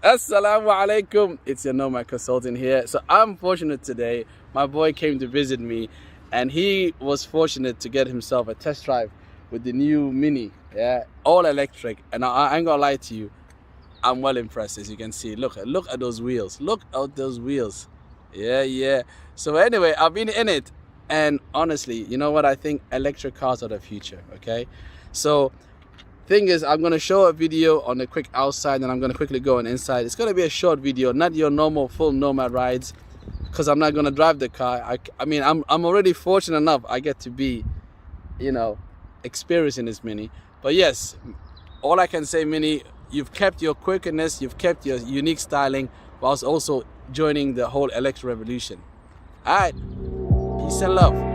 Assalamu alaikum. It's your Nomad Consultant here. So I'm fortunate today. My boy came to visit me and he was fortunate to get himself a test drive with the new Mini, yeah, all electric. And I ain't gonna lie to you, I'm well impressed. As you can see, look at those wheels. Look at those wheels. Yeah. So anyway, I've been in it, and honestly, you know what? I think electric cars are the future. Okay, so thing is, I'm gonna show a video on the quick outside, and I'm gonna quickly go on inside. It's gonna be a short video, not your normal full Nomad rides, because I'm not gonna drive the car. I mean, I'm already fortunate enough. I get to be, experiencing this Mini. But yes, all I can say, Mini, you've kept your quirkiness, you've kept your unique styling, whilst also joining the whole electric revolution. All right, peace and love.